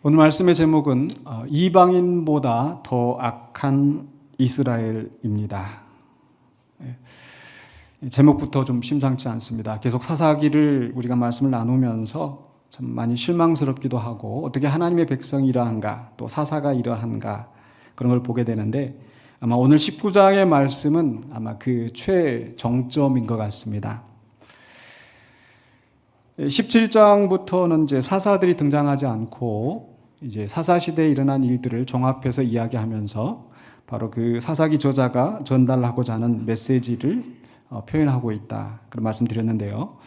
오늘 말씀의 제목은 이방인보다 더 악한 이스라엘입니다. 제목부터 좀 심상치 않습니다. 계속 사사기를 우리가 말씀을 나누면서 참 많이 실망스럽기도 하고 어떻게 하나님의 백성이 이러한가, 또 사사가 이러한가 그런 걸 보게 되는데 아마 오늘 19장의 말씀은 아마 그 최정점인 것 같습니다. 17장부터는 이제 사사들이 등장하지 않고 이제 사사시대에 일어난 일들을 종합해서 이야기하면서 바로 그 사사기 저자가 전달하고자 하는 메시지를 표현하고 있다. 그런 말씀 드렸는데요.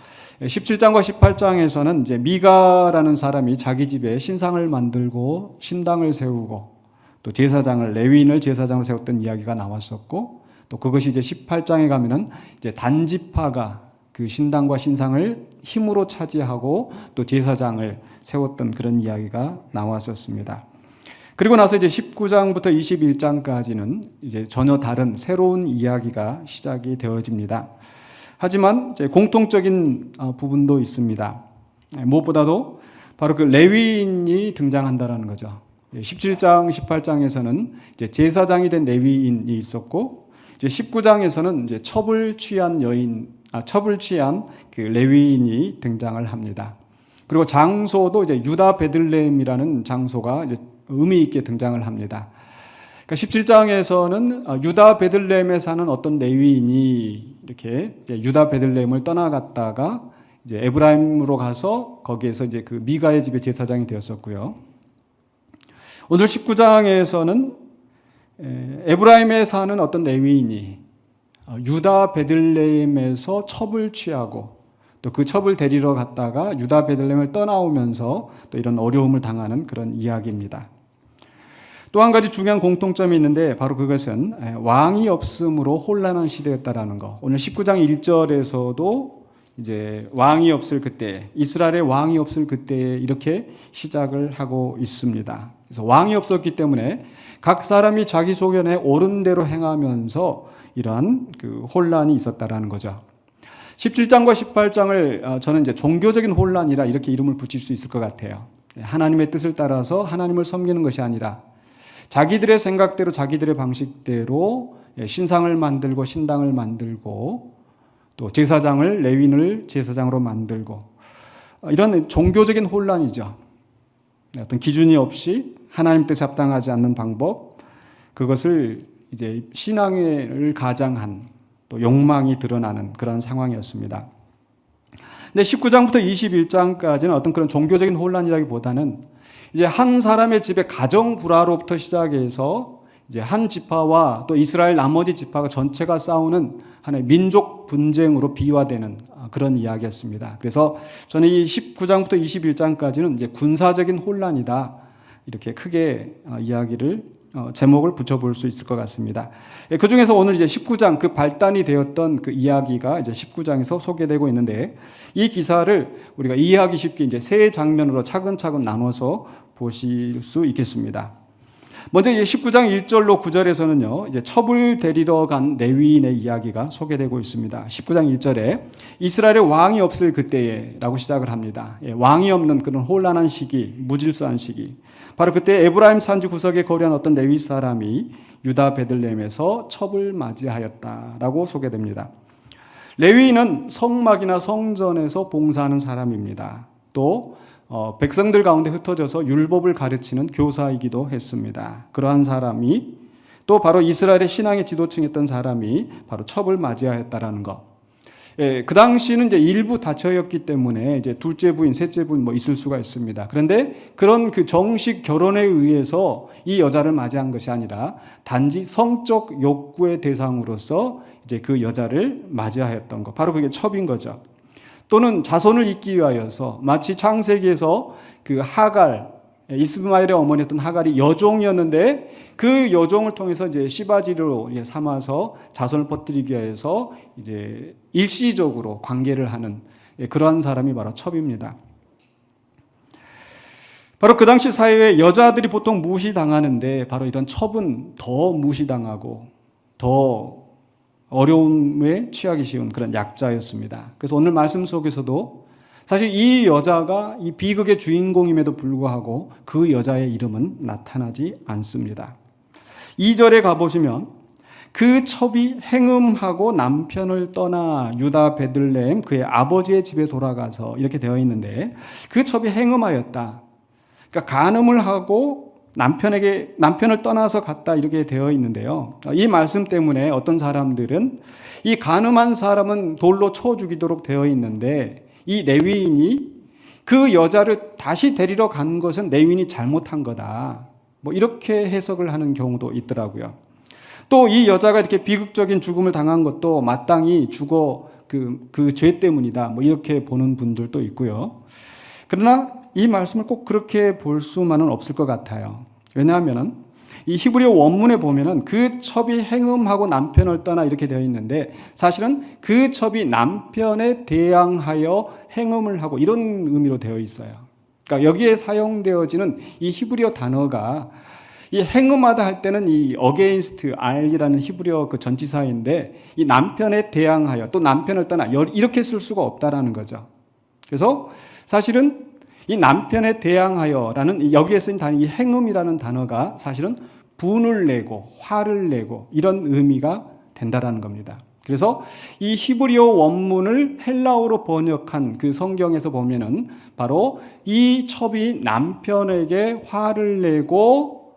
17장과 18장에서는 이제 미가라는 사람이 자기 집에 신상을 만들고 신당을 세우고 또 제사장을, 레위인을 제사장으로 세웠던 이야기가 나왔었고, 또 그것이 이제 18장에 가면은 이제 단지파가 그 신당과 신상을 힘으로 차지하고 또 제사장을 세웠던 그런 이야기가 나왔었습니다. 그리고 나서 이제 19장부터 21장까지는 이제 전혀 다른 새로운 이야기가 시작이 되어집니다. 하지만 이제 공통적인 부분도 있습니다. 무엇보다도 바로 그 레위인이 등장한다라는 거죠. 17장, 18장에서는 이제 제사장이 된 레위인이 있었고, 이제 19장에서는 이제 첩을 취한 그 레위인이 등장을 합니다. 그리고 장소도 이제 유다 베들레헴이라는 장소가 이제 의미 있게 등장을 합니다. 그러니까 17장에서는 유다 베들레헴에 사는 어떤 레위인이 이렇게 유다 베들레헴을 떠나갔다가 이제 에브라임으로 가서 거기에서 이제 그 미가의 집에 제사장이 되었었고요. 오늘 19장에서는 에브라임에 사는 어떤 레위인이 유다 베들레헴에서 첩을 취하고 또 그 첩을 데리러 갔다가 유다 베들레헴을 떠나오면서 또 이런 어려움을 당하는 그런 이야기입니다. 또 한 가지 중요한 공통점이 있는데 바로 그것은 왕이 없음으로 혼란한 시대였다라는 거. 오늘 19장 1절에서도 이제 왕이 없을 그때, 이스라엘의 왕이 없을 그때 이렇게 시작을 하고 있습니다. 그래서 왕이 없었기 때문에 각 사람이 자기 소견에 옳은 대로 행하면서 이러한 그 혼란이 있었다라는 거죠. 17장과 18장을 저는 이제 종교적인 혼란이라 이렇게 이름을 붙일 수 있을 것 같아요. 하나님의 뜻을 따라서 하나님을 섬기는 것이 아니라 자기들의 생각대로 자기들의 방식대로 신상을 만들고 신당을 만들고 또 제사장을 레위인을 제사장으로 만들고 이런 종교적인 혼란이죠. 어떤 기준이 없이 하나님 뜻에 합당하지 않는 방법, 그것을 이제 신앙을 가장한 또 욕망이 드러나는 그런 상황이었습니다. 근데 19장부터 21장까지는 어떤 그런 종교적인 혼란이라기보다는 이제 한 사람의 집의 가정 불화로부터 시작해서 이제 한 지파와 또 이스라엘 나머지 지파가 전체가 싸우는 하나의 민족 분쟁으로 비화되는 그런 이야기였습니다. 그래서 저는 이 19장부터 21장까지는 이제 군사적인 혼란이다, 이렇게 크게 이야기를 제목을 붙여볼 수 있을 것 같습니다. 그 중에서 오늘 이제 19장 그 발단이 되었던 그 이야기가 이제 19장에서 소개되고 있는데, 이 기사를 우리가 이해하기 쉽게 이제 세 장면으로 차근차근 나눠서 보실 수 있겠습니다. 먼저 이제 19장 1절로 9절에서는요, 이제 첩을 데리러 간 레위인의 이야기가 소개되고 있습니다. 19장 1절에 이스라엘의 왕이 없을 그때에라고 시작을 합니다. 왕이 없는 그런 혼란한 시기, 무질서한 시기. 바로 그때 에브라임 산지 구석에 거류한 어떤 레위 사람이 유다 베들레헴에서 첩을 맞이하였다라고 소개됩니다. 레위인은 성막이나 성전에서 봉사하는 사람입니다. 또 백성들 가운데 흩어져서 율법을 가르치는 교사이기도 했습니다. 그러한 사람이 또 바로 이스라엘의 신앙의 지도층이었던 사람이 바로 첩을 맞이하였다라는 것. 그 당시는 이제 일부 다처였기 때문에 이제 둘째 부인, 셋째 부인 뭐 있을 수가 있습니다. 그런데 그런 그 정식 결혼에 의해서 이 여자를 맞이한 것이 아니라 단지 성적 욕구의 대상으로서 이제 그 여자를 맞이하였던 것. 바로 그게 첩인 거죠. 또는 자손을 잇기 위하여서 마치 창세기에서 그 하갈, 이스마엘의 어머니였던 하갈이 여종이었는데 그 여종을 통해서 이제 시바지로 삼아서 자손을 퍼뜨리기 위해서 이제 일시적으로 관계를 하는 그러한 사람이 바로 첩입니다. 바로 그 당시 사회에 여자들이 보통 무시당하는데 바로 이런 첩은 더 무시당하고 더 어려움에 취하기 쉬운 그런 약자였습니다. 그래서 오늘 말씀 속에서도 사실 이 여자가 이 비극의 주인공임에도 불구하고 그 여자의 이름은 나타나지 않습니다. 2절에 가보시면 그 첩이 행음하고 남편을 떠나 유다 베들레헴 그의 아버지의 집에 돌아가서 이렇게 되어 있는데, 그 첩이 행음하였다. 그러니까 간음을 하고 남편을 떠나서 갔다 이렇게 되어 있는데요. 이 말씀 때문에 어떤 사람들은 이 간음한 사람은 돌로 쳐 죽이도록 되어 있는데, 이 레위인이 그 여자를 다시 데리러 간 것은 레위인이 잘못한 거다, 뭐 이렇게 해석을 하는 경우도 있더라고요. 또 이 여자가 이렇게 비극적인 죽음을 당한 것도 마땅히 죽어 그 죄 때문이다, 뭐 이렇게 보는 분들도 있고요. 그러나 이 말씀을 꼭 그렇게 볼 수만은 없을 것 같아요. 왜냐하면 이 히브리어 원문에 보면은 그 첩이 행음하고 남편을 떠나 이렇게 되어 있는데, 사실은 그 첩이 남편에 대항하여 행음을 하고 이런 의미로 되어 있어요. 그러니까 여기에 사용되어지는 이 히브리어 단어가 이 행음하다 할 때는 이 against r이라는 히브리어 그 전치사인데, 이 남편에 대항하여 또 남편을 떠나 이렇게 쓸 수가 없다라는 거죠. 그래서 사실은 이 남편에 대항하여라는 여기에 쓴 단어, 이 행음이라는 단어가 사실은 분을 내고 화를 내고 이런 의미가 된다라는 겁니다. 그래서 이 히브리어 원문을 헬라어로 번역한 그 성경에서 보면은 바로 이 첩이 남편에게 화를 내고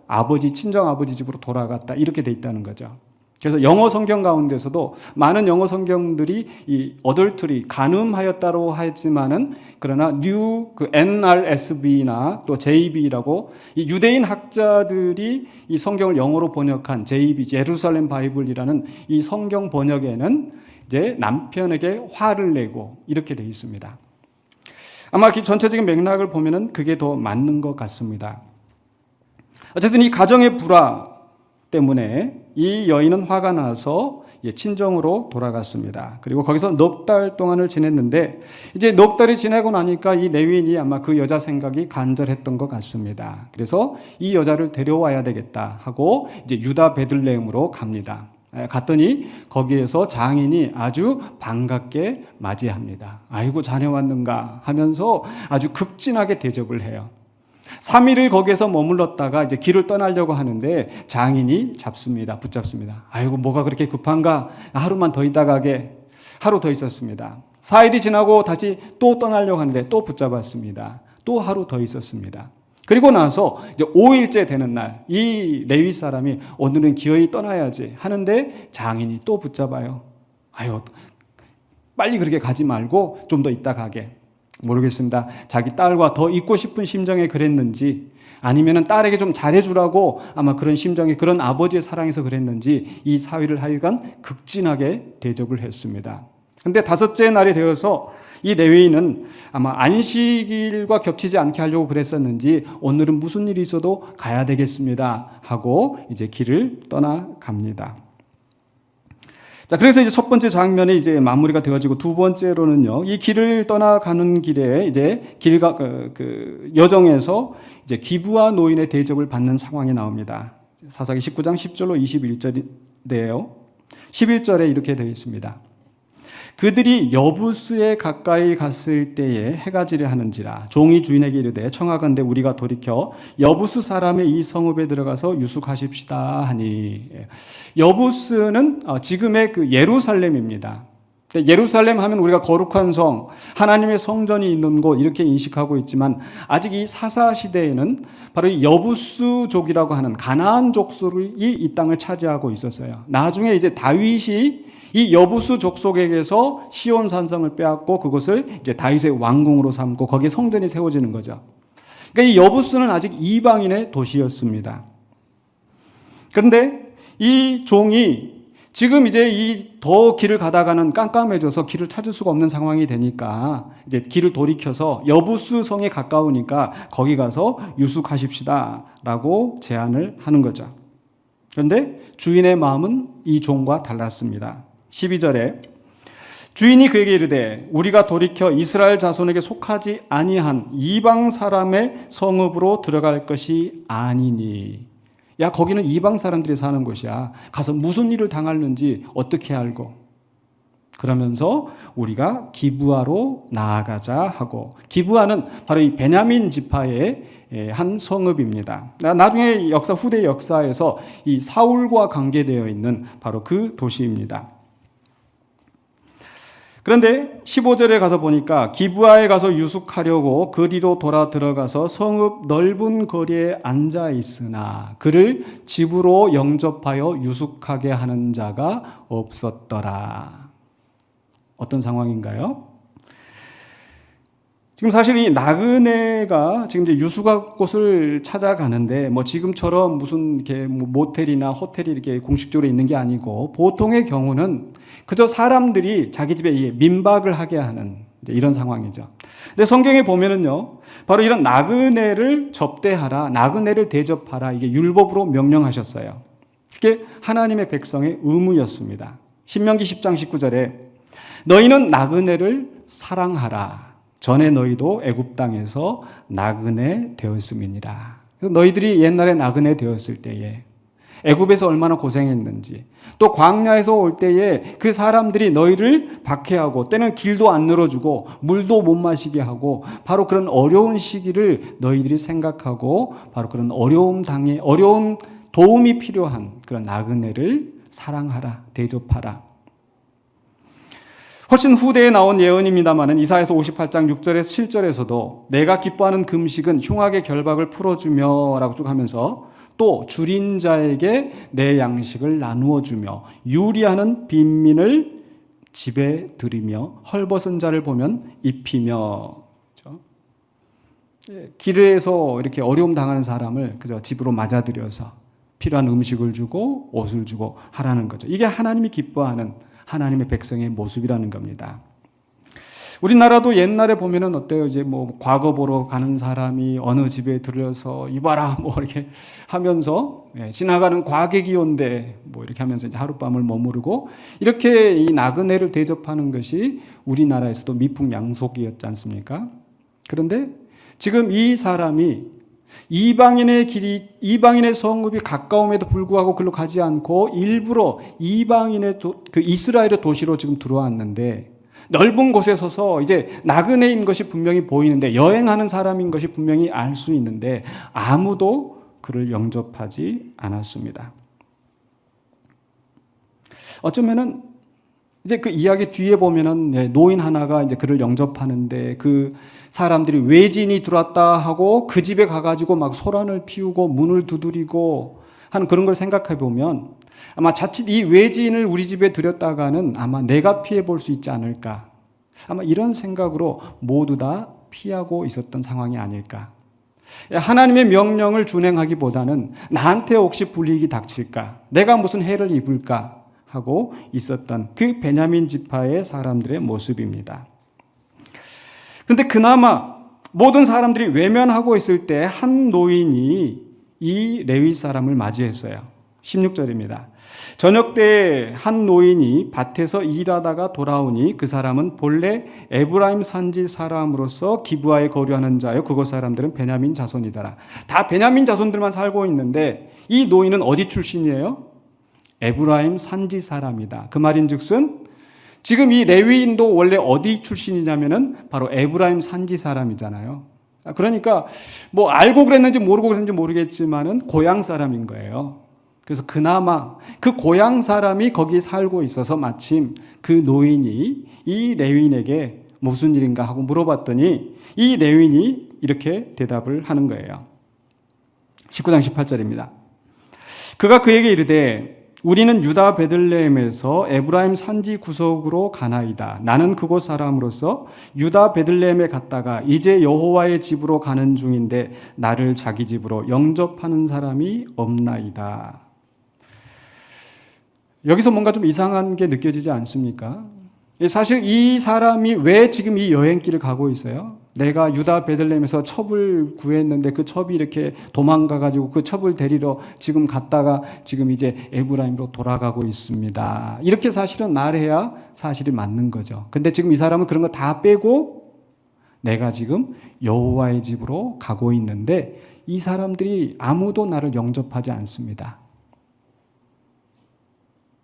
친정 아버지 집으로 돌아갔다 이렇게 돼 있다는 거죠. 그래서 영어 성경 가운데서도 많은 영어 성경들이 이 adultery, 간음하였다고 하지만은 그러나 NRSV나 또 JB라고 이 유대인 학자들이 이 성경을 영어로 번역한 JB, 제루살렘 바이블이라는 이 성경 번역에는 이제 남편에게 화를 내고 이렇게 돼 있습니다. 아마 그 전체적인 맥락을 보면은 그게 더 맞는 것 같습니다. 어쨌든 이 가정의 불화 때문에 이 여인은 화가 나서 친정으로 돌아갔습니다. 그리고 거기서 넉 달 동안을 지냈는데, 이제 넉 달이 지나고 나니까 이 레위인이 아마 그 여자 생각이 간절했던 것 같습니다. 그래서 이 여자를 데려와야 되겠다 하고 이제 유다 베들레헴으로 갑니다. 갔더니 거기에서 장인이 아주 반갑게 맞이합니다. 아이고 자네 왔는가 하면서 아주 극진하게 대접을 해요. 3일을 거기에서 머물렀다가 이제 길을 떠나려고 하는데 장인이 붙잡습니다. 아이고 뭐가 그렇게 급한가? 하루만 더 있다 가게. 하루 더 있었습니다. 4일이 지나고 다시 또 떠나려고 하는데 또 붙잡았습니다. 또 하루 더 있었습니다. 그리고 나서 이제 5일째 되는 날, 이 레위 사람이 오늘은 기어이 떠나야지 하는데 장인이 또 붙잡아요. 아유, 빨리 그렇게 가지 말고 좀 더 있다 가게. 모르겠습니다. 자기 딸과 더 있고 싶은 심정에 그랬는지, 아니면 딸에게 좀 잘해주라고 아마 그런 심정에, 그런 아버지의 사랑에서 그랬는지 이 사위를 하여간 극진하게 대접을 했습니다. 그런데 5째 날이 되어서 이 레위인은 아마 안식일과 겹치지 않게 하려고 그랬었는지 오늘은 무슨 일이 있어도 가야 되겠습니다 하고 이제 길을 떠나갑니다. 자, 그래서 이제 첫 번째 장면이 이제 마무리가 되어지고, 두 번째로는요, 이 길을 떠나가는 길에 이제 여정에서 이제 기브아 노인의 대접을 받는 상황이 나옵니다. 사사기 19장 10절로 21절인데요. 11절에 이렇게 되어 있습니다. 그들이 여부스에 가까이 갔을 때에 해가 지려 하는지라 종이 주인에게 이르되 청하건대 우리가 돌이켜 여부스 사람의 이 성읍에 들어가서 유숙하십시다 하니, 여부스는 지금의 그 예루살렘입니다. 예루살렘 하면 우리가 거룩한 성, 하나님의 성전이 있는 곳 이렇게 인식하고 있지만, 아직 이 사사 시대에는 바로 이 여부스족이라고 하는 가나안 족속이 이 땅을 차지하고 있었어요. 나중에 이제 다윗이 이 여부스 족속에게서 시온 산성을 빼앗고 그것을 이제 다윗의 왕궁으로 삼고 거기에 성전이 세워지는 거죠. 그러니까 이 여부스는 아직 이방인의 도시였습니다. 그런데 이 종이 지금 이제 이 더 길을 가다가는 깜깜해져서 길을 찾을 수가 없는 상황이 되니까 이제 길을 돌이켜서 여부스 성에 가까우니까 거기 가서 유숙하십시다라고 제안을 하는 거죠. 그런데 주인의 마음은 이 종과 달랐습니다. 12절에 주인이 그에게 이르되 우리가 돌이켜 이스라엘 자손에게 속하지 아니한 이방 사람의 성읍으로 들어갈 것이 아니니. 야, 거기는 이방 사람들이 사는 곳이야. 가서 무슨 일을 당하는지 어떻게 알고. 그러면서 우리가 기브아로 나아가자 하고, 기브아는 바로 이 베냐민 지파의 한 성읍입니다. 나중에 후대 역사에서 이 사울과 관계되어 있는 바로 그 도시입니다. 그런데 15절에 가서 보니까 기브아에 가서 유숙하려고 거리로 돌아 들어가서 성읍 넓은 거리에 앉아 있으나 그를 집으로 영접하여 유숙하게 하는 자가 없었더라. 어떤 상황인가요? 지금 사실 이 나그네가 지금 이제 유숙할 곳을 찾아가는데 지금처럼 무슨 이렇게 모텔이나 호텔이 이렇게 공식적으로 있는 게 아니고 보통의 경우는 그저 사람들이 자기 집에 민박을 하게 하는 이런 상황이죠. 근데 성경에 보면은요, 바로 이런 나그네를 접대하라, 나그네를 대접하라, 이게 율법으로 명령하셨어요. 그게 하나님의 백성의 의무였습니다. 신명기 10장 19절에 너희는 나그네를 사랑하라. 전에 너희도 애굽 땅에서 나그네 되었음이니라. 그래서 너희들이 옛날에 나그네 되었을 때에 애굽에서 얼마나 고생했는지, 또 광야에서 올 때에 그 사람들이 너희를 박해하고 때는 길도 안 열어주고 물도 못 마시게 하고, 바로 그런 어려운 시기를 너희들이 생각하고 바로 그런 어려운 도움이 필요한 그런 나그네를 사랑하라, 대접하라. 훨씬 후대에 나온 예언입니다만 이사야서 58장 6절에서 7절에서도 내가 기뻐하는 금식은 흉악의 결박을 풀어주며 라고 쭉 하면서, 또 줄인 자에게 내 양식을 나누어 주며 유리하는 빈민을 집에 들이며 헐벗은 자를 보면 입히며, 그렇죠? 길에서 이렇게 어려움 당하는 사람을 그저 집으로 맞아들여서 필요한 음식을 주고 옷을 주고 하라는 거죠. 이게 하나님이 기뻐하는 하나님의 백성의 모습이라는 겁니다. 우리나라도 옛날에 보면은 어때요? 이제 과거 보러 가는 사람이 어느 집에 들여서 이봐라 이렇게 하면서, 지나가는 과객이 온대 이렇게 하면서 이제 하룻밤을 머무르고, 이렇게 이 나그네를 대접하는 것이 우리나라에서도 미풍양속이었지 않습니까? 그런데 지금 이 사람이 이방인의 성읍이 가까움에도 불구하고 그로 가지 않고 일부러 이방인의 그 이스라엘의 도시로 지금 들어왔는데, 넓은 곳에 서서 이제 나그네인 것이 분명히 보이는데, 여행하는 사람인 것이 분명히 알 수 있는데 아무도 그를 영접하지 않았습니다. 어쩌면은 이제 그 이야기 뒤에 보면은 노인 하나가 이제 그를 영접하는데, 그 사람들이 외지인이 들어왔다 하고 그 집에 가가지고 막 소란을 피우고 문을 두드리고 하는 그런 걸 생각해 보면, 아마 자칫 이 외지인을 우리 집에 들였다가는 아마 내가 피해 볼 수 있지 않을까, 아마 이런 생각으로 모두 다 피하고 있었던 상황이 아닐까. 하나님의 명령을 준행하기보다는 나한테 혹시 불이익이 닥칠까, 내가 무슨 해를 입을까 하고 있었던 그 베냐민 지파의 사람들의 모습입니다. 그런데 그나마 모든 사람들이 외면하고 있을 때 한 노인이 이 레위 사람을 맞이했어요. 16절입니다. 저녁 때 한 노인이 밭에서 일하다가 돌아오니 그 사람은 본래 에브라임 산지 사람으로서 기브아에 거류하는 자요, 그곳 사람들은 베냐민 자손이더라. 다 베냐민 자손들만 살고 있는데 이 노인은 어디 출신이에요? 에브라임 산지 사람이다. 그 말인즉슨 지금 이 레위인도 원래 어디 출신이냐면은 바로 에브라임 산지 사람이잖아요. 그러니까 알고 그랬는지 모르고 그랬는지 모르겠지만은 고향 사람인 거예요. 그래서 그나마 그 고향 사람이 거기 살고 있어서 마침 그 노인이 이 레위인에게 무슨 일인가 하고 물어봤더니 이 레위인이 이렇게 대답을 하는 거예요. 19장 18절입니다. 그가 그에게 이르되 우리는 유다 베들레헴에서 에브라임 산지 구석으로 가나이다. 나는 그곳 사람으로서 유다 베들레헴에 갔다가 이제 여호와의 집으로 가는 중인데 나를 자기 집으로 영접하는 사람이 없나이다. 여기서 뭔가 좀 이상한 게 느껴지지 않습니까? 사실 이 사람이 왜 지금 이 여행길을 가고 있어요? 내가 유다 베들레헴에서 첩을 구했는데 그 첩이 이렇게 도망가가지고 그 첩을 데리러 지금 갔다가 지금 이제 에브라임으로 돌아가고 있습니다. 이렇게 사실은 말해야 사실이 맞는 거죠. 근데 지금 이 사람은 그런 거 다 빼고 내가 지금 여호와의 집으로 가고 있는데 이 사람들이 아무도 나를 영접하지 않습니다.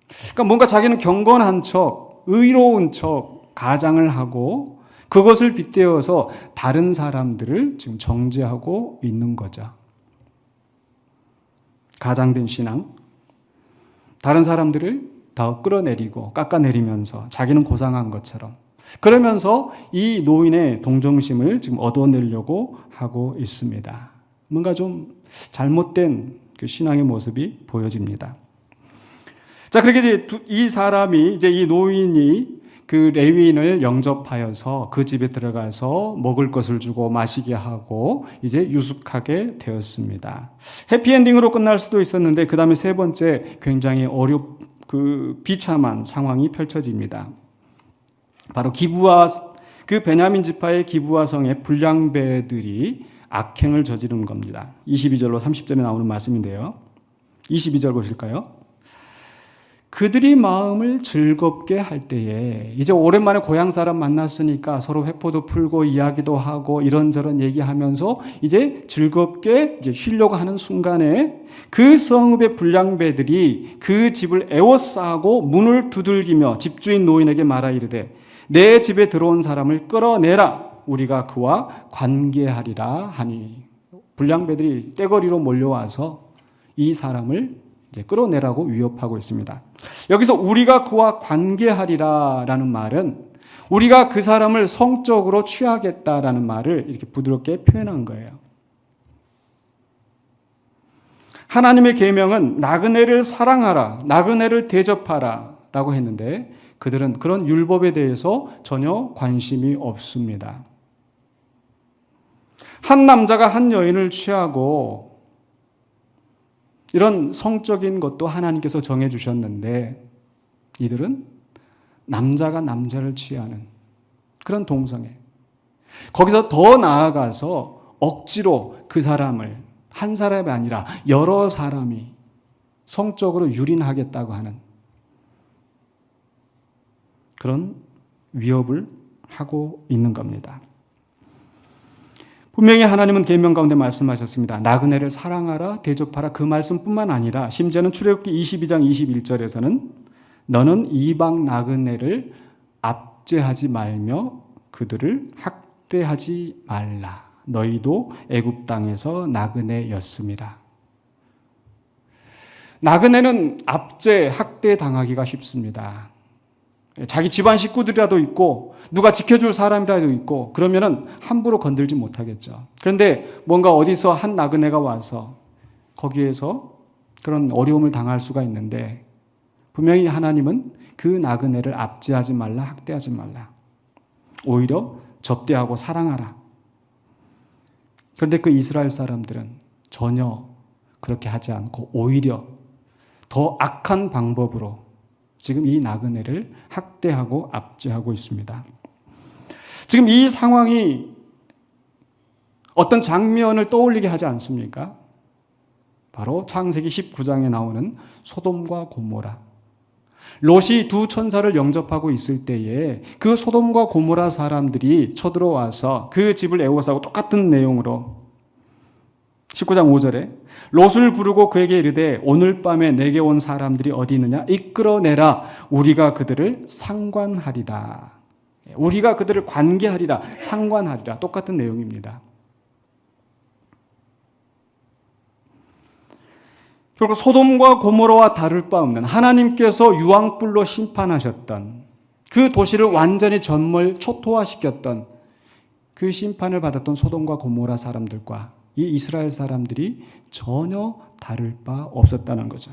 그러니까 뭔가 자기는 경건한 척, 의로운 척 가장을 하고 그것을 빗대어서 다른 사람들을 지금 정죄하고 있는 거죠. 가장된 신앙. 다른 사람들을 더 끌어내리고 깎아내리면서 자기는 고상한 것처럼. 그러면서 이 노인의 동정심을 지금 얻어내려고 하고 있습니다. 뭔가 좀 잘못된 그 신앙의 모습이 보여집니다. 자, 그렇게 이제 이 사람이, 이제 이 노인이 그 레위인을 영접하여서 그 집에 들어가서 먹을 것을 주고 마시게 하고 이제 유숙하게 되었습니다. 해피엔딩으로 끝날 수도 있었는데 그 다음에 세 번째 굉장히 비참한 상황이 펼쳐집니다. 바로 기브아, 그 베냐민 지파의 기브아 성의 불량배들이 악행을 저지른 겁니다. 22절로 30절에 나오는 말씀인데요. 22절 보실까요? 그들이 마음을 즐겁게 할 때에, 이제 오랜만에 고향 사람 만났으니까 서로 회포도 풀고 이야기도 하고 이런저런 얘기하면서 이제 즐겁게 이제 쉬려고 하는 순간에 그 성읍의 불량배들이 그 집을 에워싸고 문을 두들기며 집주인 노인에게 말하 이르되 내 집에 들어온 사람을 끌어내라, 우리가 그와 관계하리라 하니. 불량배들이 떼거리로 몰려와서 이 사람을 이제 끌어내라고 위협하고 있습니다. 여기서 우리가 그와 관계하리라 라는 말은 우리가 그 사람을 성적으로 취하겠다라는 말을 이렇게 부드럽게 표현한 거예요. 하나님의 계명은 나그네를 사랑하라, 나그네를 대접하라 라고 했는데 그들은 그런 율법에 대해서 전혀 관심이 없습니다. 한 남자가 한 여인을 취하고 이런 성적인 것도 하나님께서 정해주셨는데 이들은 남자가 남자를 취하는 그런 동성애, 거기서 더 나아가서 억지로 그 사람을 한 사람이 아니라 여러 사람이 성적으로 유린하겠다고 하는 그런 위협을 하고 있는 겁니다. 분명히 하나님은 계명 가운데 말씀하셨습니다. 나그네를 사랑하라, 대접하라. 그 말씀뿐만 아니라 심지어는 출애굽기 22장 21절에서는 너는 이방 나그네를 압제하지 말며 그들을 학대하지 말라. 너희도 애굽 땅에서 나그네였음이라. 나그네는 압제, 학대 당하기가 쉽습니다. 자기 집안 식구들이라도 있고 누가 지켜줄 사람이라도 있고 그러면은 함부로 건들지 못하겠죠. 그런데 뭔가 어디서 한 나그네가 와서 거기에서 그런 어려움을 당할 수가 있는데 분명히 하나님은 그 나그네를 압제하지 말라, 학대하지 말라. 오히려 접대하고 사랑하라. 그런데 그 이스라엘 사람들은 전혀 그렇게 하지 않고 오히려 더 악한 방법으로 지금 이 나그네를 학대하고 압제하고 있습니다. 지금 이 상황이 어떤 장면을 떠올리게 하지 않습니까? 바로 창세기 19장에 나오는 소돔과 고모라. 롯이 두 천사를 영접하고 있을 때에 그 소돔과 고모라 사람들이 쳐들어와서 그 집을 에워싸고 똑같은 내용으로 19장 5절에 롯을 부르고 그에게 이르되 오늘 밤에 내게 온 사람들이 어디 있느냐? 이끌어내라. 우리가 그들을 상관하리라. 우리가 그들을 관계하리라. 상관하리라. 똑같은 내용입니다. 결국 소돔과 고모라와 다를 바 없는 하나님께서 유황불로 심판하셨던 그 도시를 완전히 초토화시켰던 그 심판을 받았던 소돔과 고모라 사람들과 이 이스라엘 사람들이 전혀 다를 바 없었다는 거죠.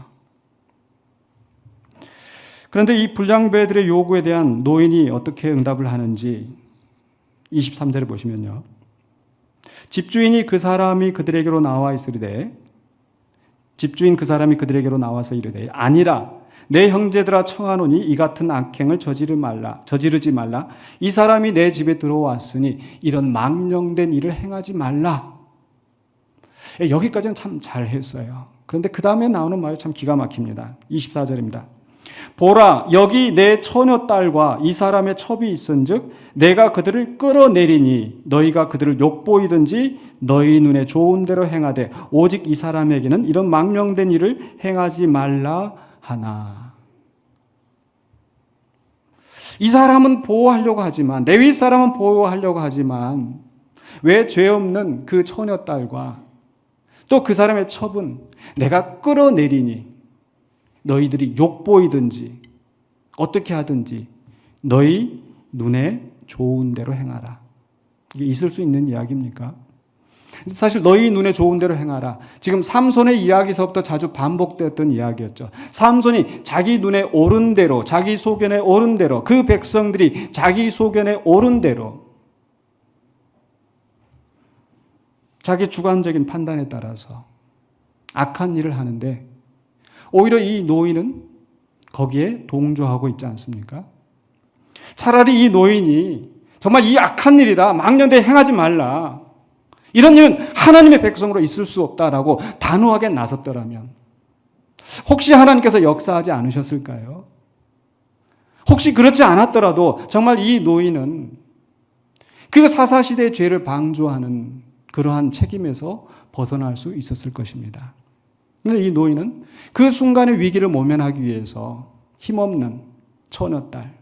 그런데 이 불량배들의 요구에 대한 노인이 어떻게 응답을 하는지 23절에 보시면요. 집주인이 그 사람이 그들에게로 나와 있으리되 집주인 그 사람이 그들에게로 나와서 이르되 아니라 내 형제들아 청하노니 이 같은 악행을 저지르지 말라. 이 사람이 내 집에 들어왔으니 이런 망령된 일을 행하지 말라. 여기까지는 참 잘했어요. 그런데 그 다음에 나오는 말이 참 기가 막힙니다. 24절입니다. 보라, 여기 내 처녀딸과 이 사람의 첩이 있은즉 내가 그들을 끌어내리니 너희가 그들을 욕보이든지 너희 눈에 좋은 대로 행하되 오직 이 사람에게는 이런 망령된 일을 행하지 말라 하나. 이 사람은 보호하려고 하지만, 레위 사람은 보호하려고 하지만 왜 죄 없는 그 처녀딸과 또 그 사람의 첩은 내가 끌어내리니 너희들이 욕보이든지 어떻게 하든지 너희 눈에 좋은 대로 행하라. 이게 있을 수 있는 이야기입니까? 사실 너희 눈에 좋은 대로 행하라. 지금 삼손의 이야기서부터 자주 반복됐던 이야기였죠. 삼손이 자기 눈에 옳은 대로, 자기 소견에 옳은 대로, 그 백성들이 자기 소견에 옳은 대로 자기 주관적인 판단에 따라서 악한 일을 하는데 오히려 이 노인은 거기에 동조하고 있지 않습니까? 차라리 이 노인이 정말 이 악한 일이다, 망령되이 행하지 말라, 이런 일은 하나님의 백성으로 있을 수 없다라고 단호하게 나섰더라면 혹시 하나님께서 역사하지 않으셨을까요? 혹시 그렇지 않았더라도 정말 이 노인은 그 사사시대의 죄를 방조하는 그러한 책임에서 벗어날 수 있었을 것입니다. 그런데 이 노인은 그 순간의 위기를 모면하기 위해서 힘없는 처녀딸,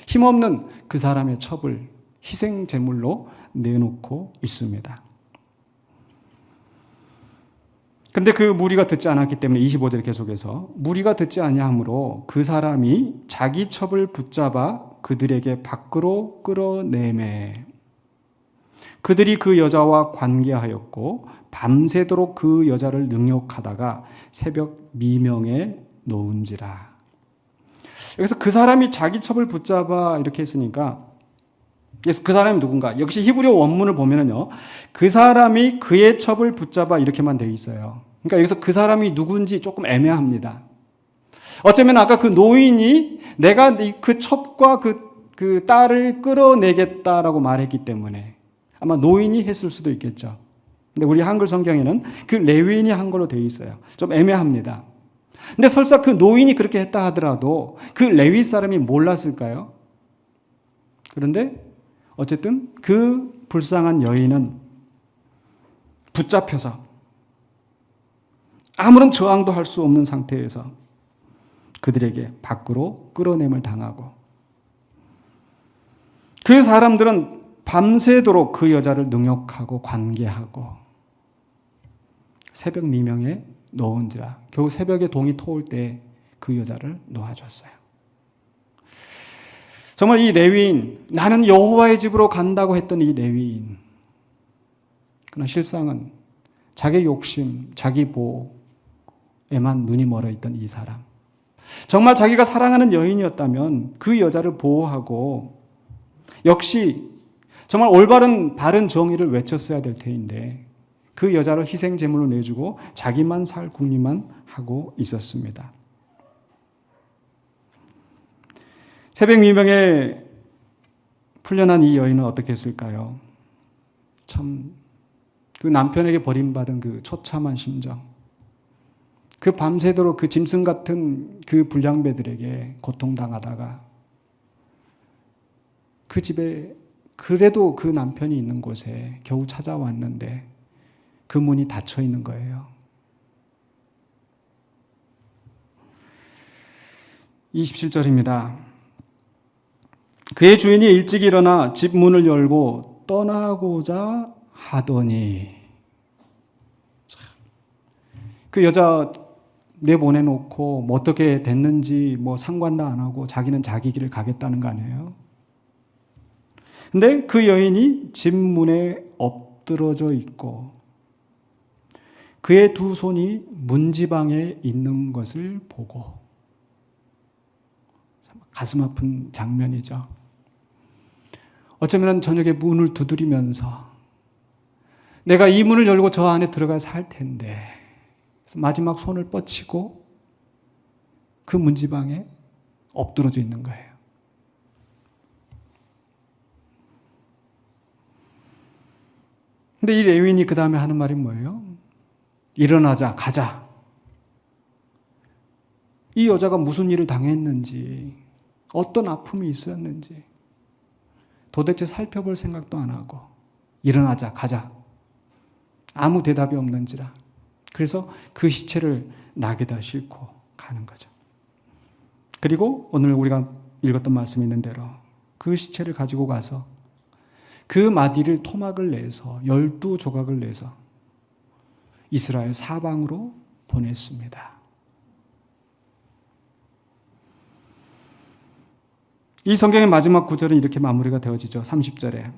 힘없는 그 사람의 첩을 희생제물로 내놓고 있습니다. 그런데 그 무리가 듣지 않았기 때문에 25절 계속해서 무리가 듣지 아니하므로 그 사람이 자기 첩을 붙잡아 그들에게 밖으로 끌어내매 그들이 그 여자와 관계하였고 밤새도록 그 여자를 능욕하다가 새벽 미명에 놓은지라. 여기서 그 사람이 자기 첩을 붙잡아 이렇게 했으니까 그 사람이 누군가? 역시 히브리어 원문을 보면은요, 그 사람이 그의 첩을 붙잡아 이렇게만 되어 있어요. 그러니까 여기서 그 사람이 누군지 조금 애매합니다. 어쩌면 아까 그 노인이 내가 그 첩과 그 딸을 끌어내겠다라고 말했기 때문에 아마 노인이 했을 수도 있겠죠. 근데 우리 한글 성경에는 그 레위인이 한 걸로 되어 있어요. 좀 애매합니다. 근데 설사 그 노인이 그렇게 했다 하더라도 그 레위 사람이 몰랐을까요? 그런데 어쨌든 그 불쌍한 여인은 붙잡혀서 아무런 저항도 할 수 없는 상태에서 그들에게 밖으로 끌어냄을 당하고 그 사람들은 밤새도록 그 여자를 능욕하고 관계하고 새벽 미명에 놓은지라. 겨우 새벽에 동이 터올 때 그 여자를 놓아줬어요. 정말 이 레위인, 나는 여호와의 집으로 간다고 했던 이 레위인, 그러나 실상은 자기 욕심, 자기 보호에만 눈이 멀어 있던 이 사람. 정말 자기가 사랑하는 여인이었다면 그 여자를 보호하고 역시 정말 올바른 바른 정의를 외쳤어야 될 테인데 그 여자를 희생제물로 내주고 자기만 살 궁리만 하고 있었습니다. 새벽 미명에 풀려난 이 여인은 어떻게 했을까요? 참, 그 남편에게 버림받은 그 처참한 심정, 그 밤새도록 그 짐승 같은 그 불량배들에게 고통당하다가 그 집에 그래도 그 남편이 있는 곳에 겨우 찾아왔는데 그 문이 닫혀 있는 거예요. 27절입니다. 그의 주인이 일찍 일어나 집 문을 열고 떠나고자 하더니 그 여자 내보내놓고 뭐 어떻게 됐는지 뭐 상관도 안 하고 자기는 자기 길을 가겠다는 거 아니에요? 근데 그 여인이 집 문에 엎드러져 있고 그의 두 손이 문지방에 있는 것을 보고 가슴 아픈 장면이죠. 어쩌면 저녁에 문을 두드리면서 내가 이 문을 열고 저 안에 들어가 살 텐데 그래서 마지막 손을 뻗치고 그 문지방에 엎드러져 있는 거예요. 근데 이 레위인이 그 다음에 하는 말이 뭐예요? 일어나자, 가자. 이 여자가 무슨 일을 당했는지, 어떤 아픔이 있었는지 도대체 살펴볼 생각도 안 하고 일어나자, 가자. 아무 대답이 없는지라. 그래서 그 시체를 낙에다 싣고 가는 거죠. 그리고 오늘 우리가 읽었던 말씀이 있는 대로 그 시체를 가지고 가서 그 마디를 토막을 내서 12조각을 내서 이스라엘 사방으로 보냈습니다. 이 성경의 마지막 구절은 이렇게 마무리가 되어지죠. 30절에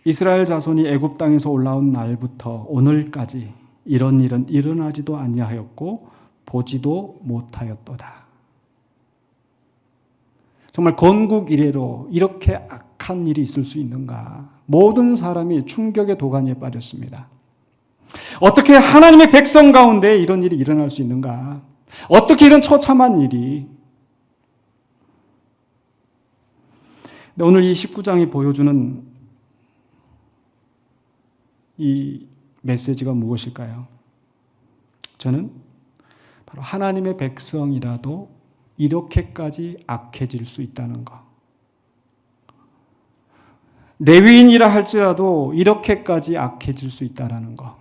이스라엘 자손이 애굽 땅에서 올라온 날부터 오늘까지 이런 일은 일어나지도 아니하였고 보지도 못하였도다. 정말 건국 이래로 이렇게 악한 일이 있을 수 있는가? 모든 사람이 충격의 도가니에 빠졌습니다. 어떻게 하나님의 백성 가운데 이런 일이 일어날 수 있는가? 어떻게 이런 처참한 일이? 오늘 이 19장이 보여주는 이 메시지가 무엇일까요? 저는 바로 하나님의 백성이라도 이렇게까지 악해질 수 있다는 것. 레위인이라 할지라도 이렇게까지 악해질 수 있다는 것.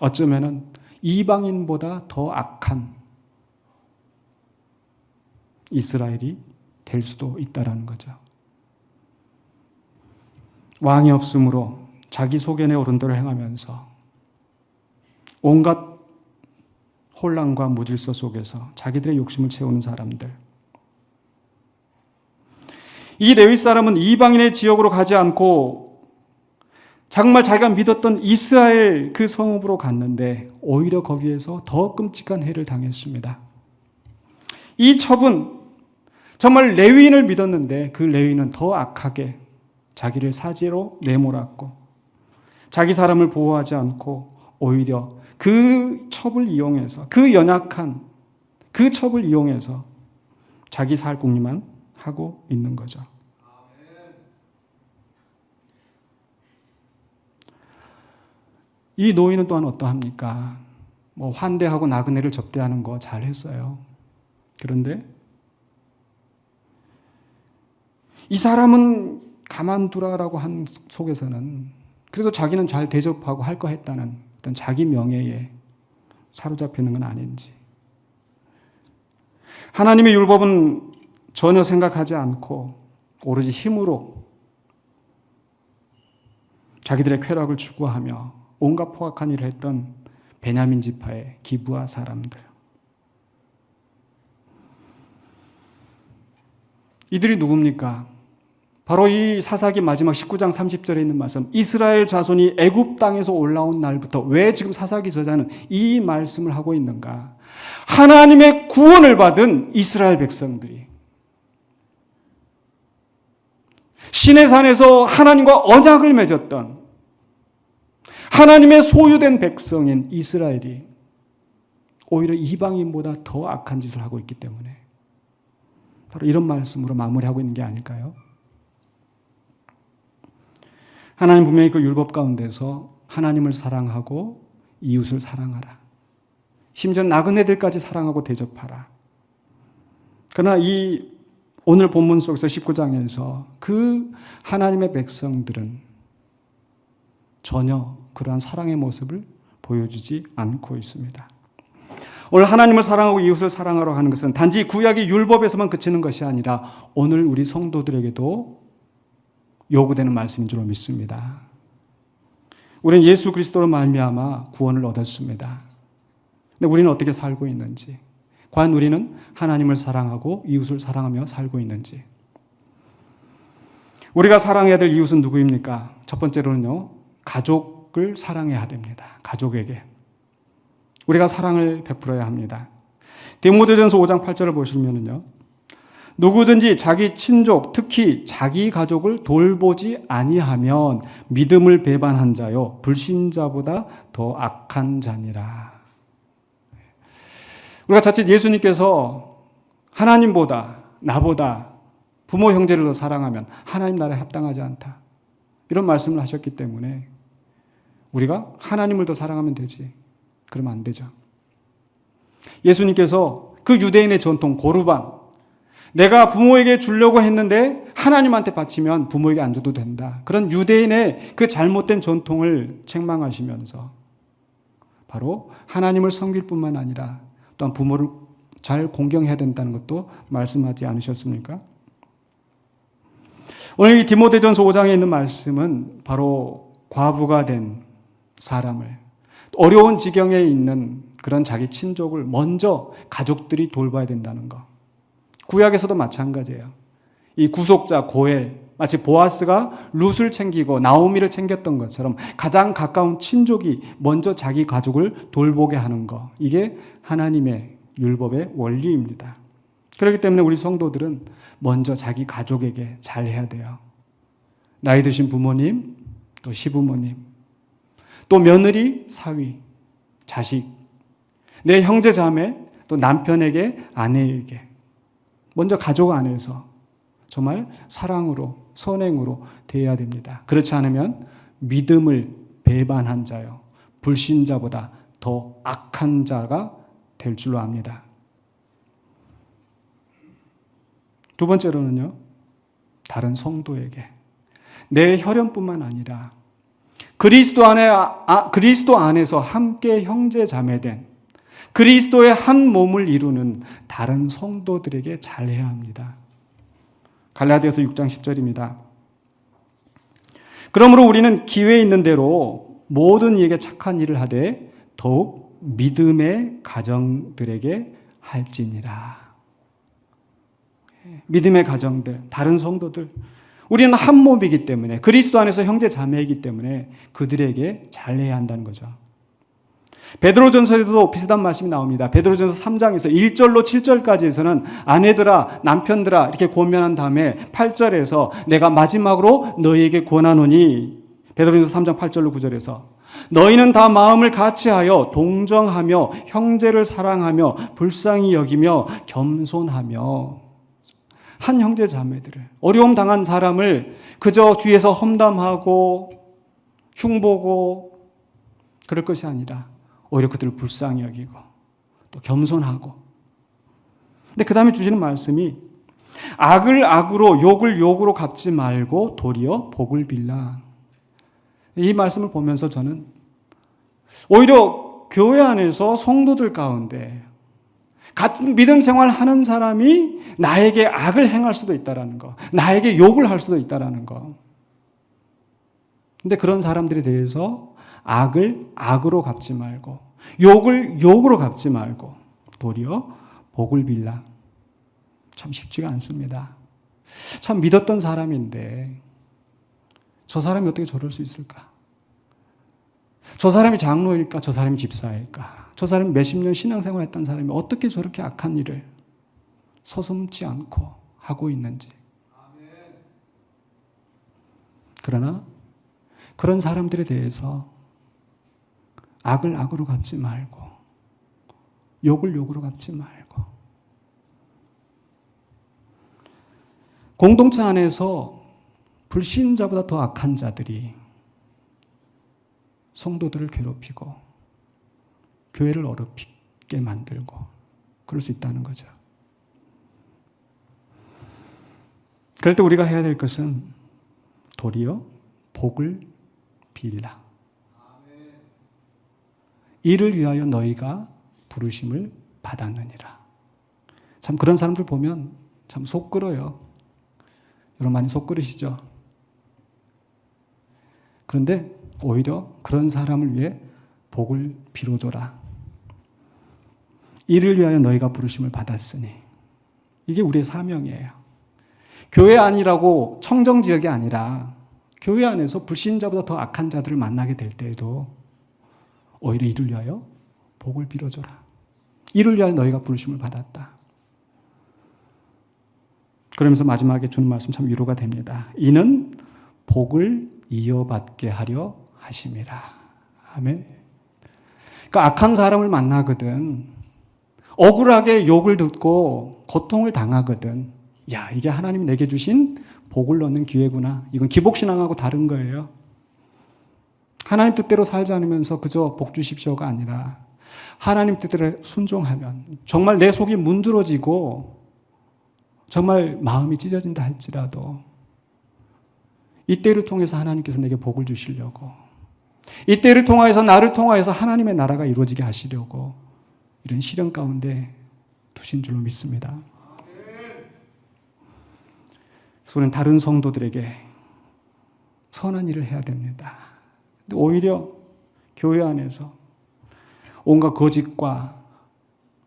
어쩌면은 이방인보다 더 악한 이스라엘이 될 수도 있다는 거죠. 왕이 없으므로 자기 소견에 오른 대로 행하면서 온갖 혼란과 무질서 속에서 자기들의 욕심을 채우는 사람들. 이 레위 사람은 이방인의 지역으로 가지 않고 정말 자기가 믿었던 이스라엘 그 성읍으로 갔는데 오히려 거기에서 더 끔찍한 해를 당했습니다. 이 첩은 정말 레위인을 믿었는데 그 레위인은 더 악하게 자기를 사지로 내몰았고 자기 사람을 보호하지 않고 오히려 그 첩을 이용해서 그 연약한 그 첩을 이용해서 자기 살 궁리만 하고 있는 거죠. 이 노인은 또한 어떠합니까? 환대하고 나그네를 접대하는 거 잘했어요. 그런데 이 사람은 가만두라라고 한 속에서는 그래도 자기는 잘 대접하고 할 거 했다는 어떤 자기 명예에 사로잡히는 건 아닌지. 하나님의 율법은 전혀 생각하지 않고 오로지 힘으로 자기들의 쾌락을 추구하며 온갖 포악한 일을 했던 베냐민 지파의 기브아 사람들. 이들이 누굽니까? 바로 이 사사기 마지막 19장 30절에 있는 말씀, 이스라엘 자손이 애굽 땅에서 올라온 날부터. 왜 지금 사사기 저자는 이 말씀을 하고 있는가? 하나님의 구원을 받은 이스라엘 백성들이 시내 산에서 하나님과 언약을 맺었던 하나님의 소유된 백성인 이스라엘이 오히려 이방인보다 더 악한 짓을 하고 있기 때문에 바로 이런 말씀으로 마무리하고 있는 게 아닐까요? 하나님 분명히 그 율법 가운데서 하나님을 사랑하고 이웃을 사랑하라. 심지어 나그네들까지 사랑하고 대접하라. 그러나 이 오늘 본문 속에서 19장에서 그 하나님의 백성들은 전혀 그러한 사랑의 모습을 보여주지 않고 있습니다. 오늘 하나님을 사랑하고 이웃을 사랑하러 하는 것은 단지 구약의 율법에서만 그치는 것이 아니라 오늘 우리 성도들에게도 요구되는 말씀인 줄 믿습니다. 우리는 예수 그리스도로 말미암아 구원을 얻었습니다. 근데 우리는 어떻게 살고 있는지, 과연 우리는 하나님을 사랑하고 이웃을 사랑하며 살고 있는지. 우리가 사랑해야 될 이웃은 누구입니까? 첫 번째로는요, 가족을 사랑해야 됩니다. 가족에게 우리가 사랑을 베풀어야 합니다. 디모데전서 5장 8절을 보시면은요, 누구든지 자기 친족, 특히 자기 가족을 돌보지 아니하면 믿음을 배반한 자요 불신자보다 더 악한 자니라. 우리가 자칫 예수님께서 하나님보다 나보다 부모 형제를 더 사랑하면 하나님 나라에 합당하지 않다, 이런 말씀을 하셨기 때문에 우리가 하나님을 더 사랑하면 되지, 그러면 안 되죠. 예수님께서 그 유대인의 전통 고르반, 내가 부모에게 주려고 했는데 하나님한테 바치면 부모에게 안 줘도 된다, 그런 유대인의 그 잘못된 전통을 책망하시면서 바로 하나님을 섬길 뿐만 아니라 또한 부모를 잘 공경해야 된다는 것도 말씀하지 않으셨습니까? 오늘 이 디모데전서 5장에 있는 말씀은 바로 과부가 된 사람을, 어려운 지경에 있는 그런 자기 친족을 먼저 가족들이 돌봐야 된다는 것. 구약에서도 마찬가지예요. 이 구속자 고엘, 마치 보아스가 룻을 챙기고 나오미를 챙겼던 것처럼 가장 가까운 친족이 먼저 자기 가족을 돌보게 하는 것. 이게 하나님의 율법의 원리입니다. 그렇기 때문에 우리 성도들은 먼저 자기 가족에게 잘해야 돼요. 나이 드신 부모님, 또 시부모님, 또 며느리, 사위, 자식, 내 형제 자매, 또 남편에게, 아내에게 먼저 가족 안에서 정말 사랑으로, 선행으로 대해야 됩니다. 그렇지 않으면 믿음을 배반한 자요, 불신자보다 더 악한 자가 될 줄로 압니다. 두 번째로는요, 다른 성도에게, 내 혈연뿐만 아니라 그리스도 안에서 함께 형제 자매된 그리스도의 한 몸을 이루는 다른 성도들에게 잘해야 합니다. 갈라디아서 6장 10절입니다. 그러므로 우리는 기회 있는 대로 모든 이에게 착한 일을 하되 더욱 믿음의 가정들에게 할지니라. 믿음의 가정들, 다른 성도들, 우리는 한 몸이기 때문에, 그리스도 안에서 형제 자매이기 때문에 그들에게 잘해야 한다는 거죠. 베드로전서에도 비슷한 말씀이 나옵니다. 베드로전서 3장에서 1절로 7절까지에서는 아내들아, 남편들아 이렇게 권면한 다음에 8절에서 내가 마지막으로 너희에게 권하노니, 베드로전서 3장 8절로 9절에서 너희는 다 마음을 같이하여 동정하며 형제를 사랑하며 불쌍히 여기며 겸손하며, 한 형제 자매들을, 어려움 당한 사람을 그저 뒤에서 험담하고 흉보고 그럴 것이 아니라 오히려 그들을 불쌍히 여기고 또 겸손하고. 근데 그 다음에 주시는 말씀이 악을 악으로 욕을 욕으로 갚지 말고 도리어 복을 빌라. 이 말씀을 보면서 저는 오히려 교회 안에서 성도들 가운데 같은 믿음 생활하는 사람이 나에게 악을 행할 수도 있다는 거, 나에게 욕을 할 수도 있다는 거. 근데 그런 사람들에 대해서 악을 악으로 갚지 말고 욕을 욕으로 갚지 말고 도리어 복을 빌라. 참 쉽지가 않습니다. 참 믿었던 사람인데 저 사람이 어떻게 저럴 수 있을까? 저 사람이 장로일까? 저 사람이 집사일까? 저 사람이 몇십 년 신앙생활 했던 사람이 어떻게 저렇게 악한 일을 서슴지 않고 하고 있는지. 그러나 그런 사람들에 대해서 악을 악으로 갚지 말고 욕을 욕으로 갚지 말고, 공동체 안에서 불신자보다 더 악한 자들이 성도들을 괴롭히고 교회를 어렵게 만들고 그럴 수 있다는 거죠. 그럴 때 우리가 해야 될 것은 도리어 복을 빌라. 이를 위하여 너희가 부르심을 받았느니라. 참 그런 사람들 보면 참 속 끓어요. 여러분 많이 속 끓으시죠? 그런데 오히려 그런 사람을 위해 복을 빌어줘라. 이를 위하여 너희가 부르심을 받았으니. 이게 우리의 사명이에요. 교회 안이라고 청정지역이 아니라 교회 안에서 불신자보다 더 악한 자들을 만나게 될 때에도 오히려 이를 위하여 복을 빌어줘라. 이를 위하여 너희가 부르심을 받았다. 그러면서 마지막에 주는 말씀 참 위로가 됩니다. 이는 복을 이어받게 하려 하심이라. 아멘. 그러니까 악한 사람을 만나거든, 억울하게 욕을 듣고 고통을 당하거든, 야, 이게 하나님이 내게 주신 복을 얻는 기회구나. 이건 기복신앙하고 다른 거예요. 하나님 뜻대로 살지 않으면서 그저 복 주십시오가 아니라 하나님 뜻대로 순종하면 정말 내 속이 문드러지고 정말 마음이 찢어진다 할지라도 이때를 통해서 하나님께서 내게 복을 주시려고, 이때를 통하여서 나를 통하여서 하나님의 나라가 이루어지게 하시려고 이런 시련 가운데 두신 줄로 믿습니다. 그래서 우리는 다른 성도들에게 선한 일을 해야 됩니다. 근데 오히려 교회 안에서 온갖 거짓과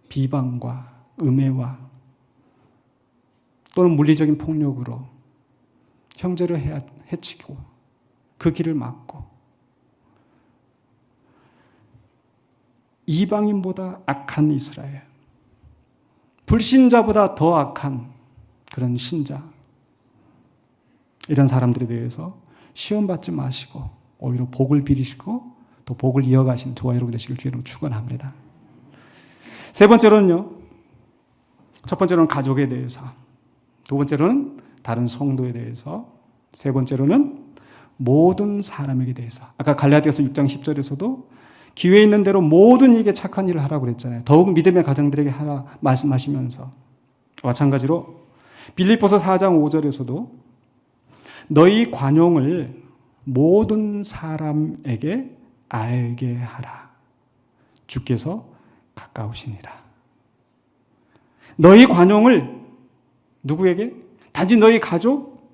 비방과 음해와 또는 물리적인 폭력으로 형제를 해치고 그 길을 막고 이방인보다 악한 이스라엘, 불신자보다 더 악한 그런 신자, 이런 사람들에 대해서 시험받지 마시고 오히려 복을 빌이시고 또 복을 이어가시는 저와 여러분 되시길 주의로 축원합니다. 세 번째로는요, 첫 번째로는 가족에 대해서, 두 번째로는 다른 성도에 대해서, 세 번째로는 모든 사람에게 대해서. 아까 갈라디아서 6장 10절에서도 기회 있는 대로 모든 이에게 착한 일을 하라고 그랬잖아요. 더욱 믿음의 가정들에게 하라 말씀하시면서, 마찬가지로 빌립보서 4장 5절에서도 너희 관용을 모든 사람에게 알게 하라. 주께서 가까우시니라. 너희 관용을 누구에게? 단지 너희 가족,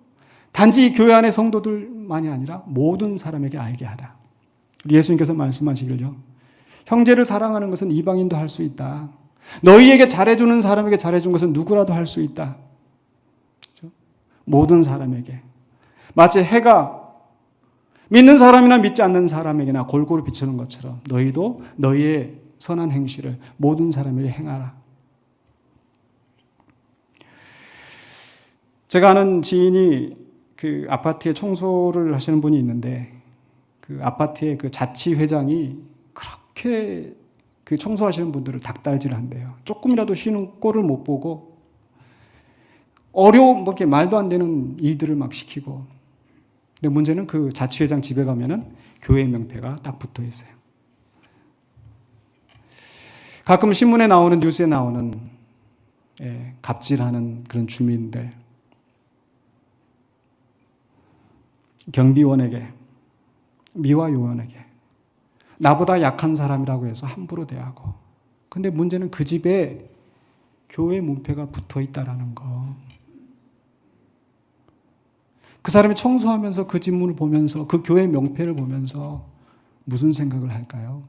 단지 교회 안의 성도들만이 아니라 모든 사람에게 알게 하라. 우리 예수님께서 말씀하시길요, 형제를 사랑하는 것은 이방인도 할 수 있다. 너희에게 잘해주는 사람에게 잘해준 것은 누구라도 할 수 있다. 그렇죠? 모든 사람에게. 마치 해가 믿는 사람이나 믿지 않는 사람에게나 골고루 비추는 것처럼 너희도 너희의 선한 행실을 모든 사람에게 행하라. 제가 아는 지인이 그 아파트에 청소를 하시는 분이 있는데, 그 아파트의 그 자치회장이 그렇게 그 청소하시는 분들을 닥달질 한대요. 조금이라도 쉬는 꼴을 못 보고 어려운 뭐 이렇게 말도 안 되는 일들을 막 시키고. 근데 문제는 그 자치회장 집에 가면은 교회 명패가 딱 붙어 있어요. 가끔 신문에 나오는, 뉴스에 나오는 갑질하는 그런 주민들, 경비원에게, 미화요원에게 나보다 약한 사람이라고 해서 함부로 대하고. 근데 문제는 그 집에 교회 문패가 붙어 있다라는 거. 그 사람이 청소하면서 그 집문을 보면서, 그 교회 명패를 보면서 무슨 생각을 할까요?